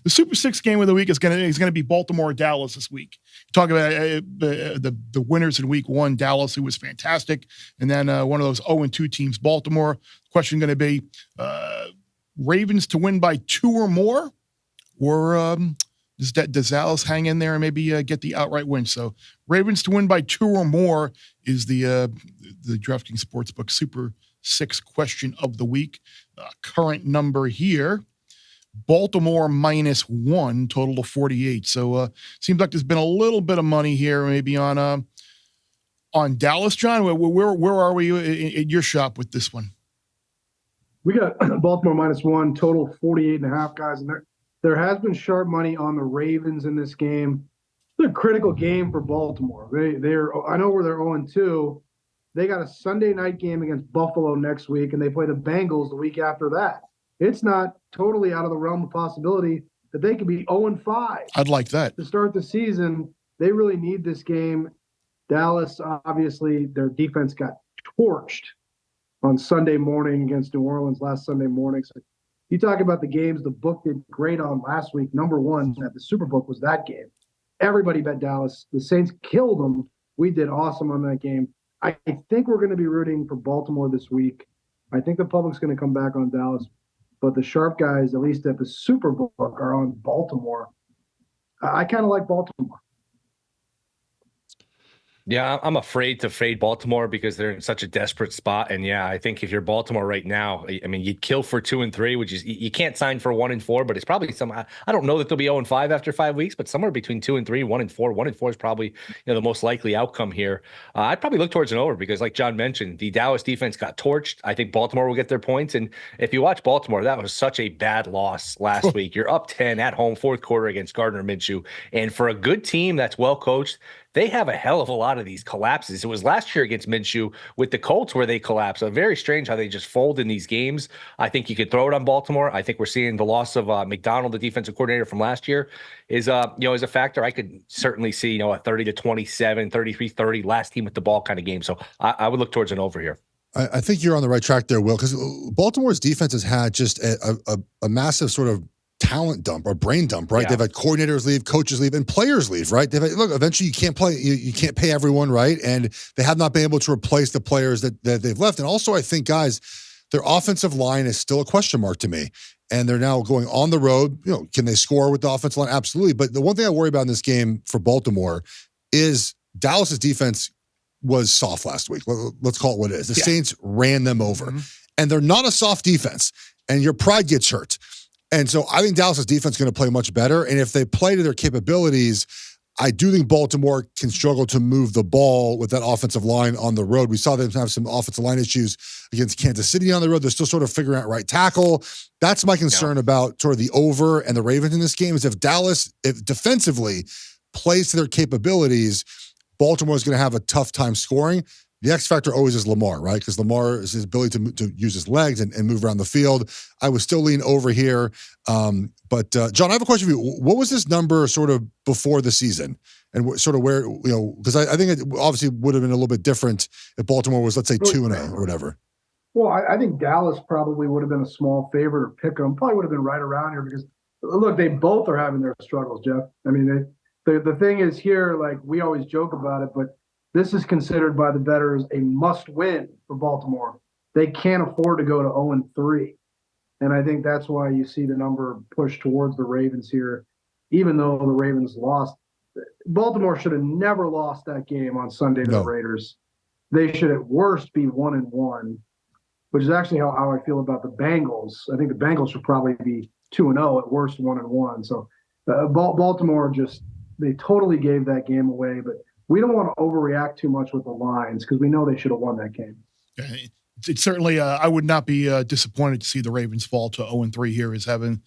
The Super Six game of the week is gonna be Baltimore Dallas this week. Talk about the winners in Week 1, Dallas, who was fantastic, and then one of those 0-2 teams, Baltimore. Question going to be Ravens to win by 2 or more, or does Dallas hang in there and maybe get the outright win? So Ravens to win by 2 or more is the DraftKings Sportsbook Super 6 question of the week. Current number here, Baltimore -1, total of 48. So seems like there's been a little bit of money here, maybe on Dallas. John, where are we in your shop with this one? We got Baltimore -1, total 48.5, guys. And there has been sharp money on the Ravens in this game. It's a critical game for Baltimore. I know where they're 0-2. They got a Sunday night game against Buffalo next week, and they play the Bengals the week after that. It's not totally out of the realm of possibility that they could be 0-5. I'd like that. To start the season, they really need this game. Dallas, obviously, their defense got torched on Sunday morning against New Orleans last Sunday morning. So you talk about the games the book did great on last week. Number one at the Superbook was that game. Everybody bet Dallas. The Saints killed them. We did awesome on that game. I think we're going to be rooting for Baltimore this week. I think the public's going to come back on Dallas. But the sharp guys, at least at the Superbook, are on Baltimore. I kind of like Baltimore. Yeah, I'm afraid to fade Baltimore because they're in such a desperate spot. And yeah, I think if you're Baltimore right now, I mean, you'd kill for 2-3, which is, you can't sign for 1-4, but it's probably I don't know that they'll be 0-5 after 5 weeks, but somewhere between 2-3, 1-4. 1-4 is probably, the most likely outcome here. I'd probably look towards an over because, like John mentioned, the Dallas defense got torched. I think Baltimore will get their points. And if you watch Baltimore, that was such a bad loss last week. You're up 10 at home, fourth quarter against Gardner Minshew. And for a good team that's well coached, they have a hell of a lot of these collapses. It was last year against Minshew with the Colts where they collapsed. So very strange how they just fold in these games. I think you could throw it on Baltimore. I think we're seeing the loss of McDonald, the defensive coordinator from last year, is a factor. I could certainly see a 30-27, 33-30 last team with the ball kind of game. So I would look towards an over here. I think you're on the right track there, Will, because Baltimore's defense has had just a massive sort of talent dump or brain dump, right? Yeah. They've had coordinators leave, coaches leave, and players leave, right? They've had, look, eventually you can't play, you can't pay everyone, right? And they have not been able to replace the players that they've left. And also, I think, guys, their offensive line is still a question mark to me. And they're now going on the road. Can they score with the offensive line? Absolutely. But the one thing I worry about in this game for Baltimore is Dallas's defense was soft last week. Let's call it what it is. The Saints ran them over. Mm-hmm. And they're not a soft defense. And your pride gets hurt. And so I think Dallas' defense is going to play much better. And if they play to their capabilities, I do think Baltimore can struggle to move the ball with that offensive line on the road. We saw them have some offensive line issues against Kansas City on the road. They're still sort of figuring out right tackle. That's my concern about sort of the over and the Ravens in this game is if Dallas, if defensively plays to their capabilities, Baltimore is going to have a tough time scoring. The X factor always is Lamar, right? Because Lamar is his ability to use his legs and move around the field. I would still lean over here. But John, I have a question for you. What was this number sort of before the season? And sort of where, because I think it obviously would have been a little bit different if Baltimore was, let's say, 2-0 or whatever. Well, I think Dallas probably would have been a small favorite or pick 'em. Probably would have been right around here because, look, they both are having their struggles, Geoff. I mean, the thing is here, like we always joke about it, but this is considered by the bettors a must-win for Baltimore. They can't afford to go to 0-3. And I think that's why you see the number pushed towards the Ravens here, even though the Ravens lost. Baltimore should have never lost that game on Sunday to the Raiders. They should at worst be 1-1, which is actually how I feel about the Bengals. I think the Bengals should probably be 2-0, at worst 1-1. So Baltimore they totally gave that game away, but we don't want to overreact too much with the lines because we know they should have won that game. It's certainly, I would not be disappointed to see the Ravens fall to 0-3 here, as having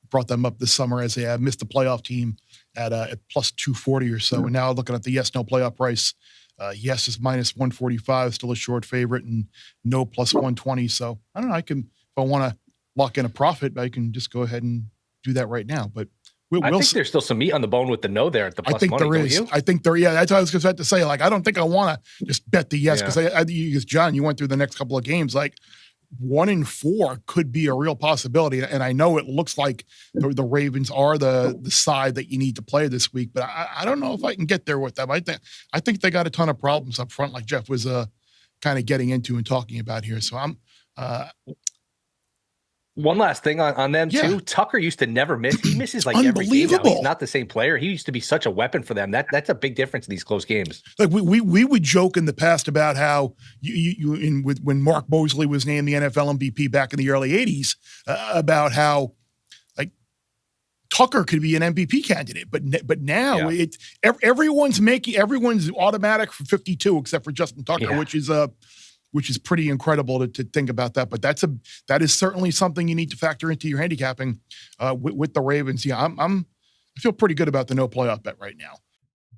brought them up this summer as they have missed the playoff team at plus 240 or so. Mm-hmm. And now looking at the yes/no playoff price, yes is minus 145, still a short favorite, and no plus 120. So I don't know. If I want to lock in a profit, I can just go ahead and do that right now. But I think there's still some meat on the bone with the no there at the plus money. I think there is. I think there. Yeah, that's what I was about to say. Like, I don't think I want to just bet the yes because John, you went through the next couple of games. Like, 1-4 could be a real possibility. And I know it looks like the Ravens are the side that you need to play this week, but I don't know if I can get there with them. I think they got a ton of problems up front, like Geoff was kind of getting into and talking about here. So I'm one last thing on them too. Tucker used to never miss. He misses like every game now. He's not the same player. He used to be such a weapon for them. That's a big difference in these close games. Like we would joke in the past about how when Mark Mosley was named the NFL MVP back in the early 80s, about how like Tucker could be an MVP candidate, but now everyone's automatic for 52 except for Justin Tucker, which is pretty incredible to think about that. But that is certainly something you need to factor into your handicapping with the Ravens. Yeah, I feel pretty good about the no playoff bet right now.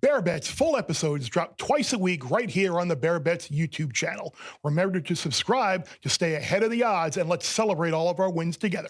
Bear Bets full episodes drop twice a week right here on the Bear Bets YouTube channel. Remember to subscribe to stay ahead of the odds, and let's celebrate all of our wins together.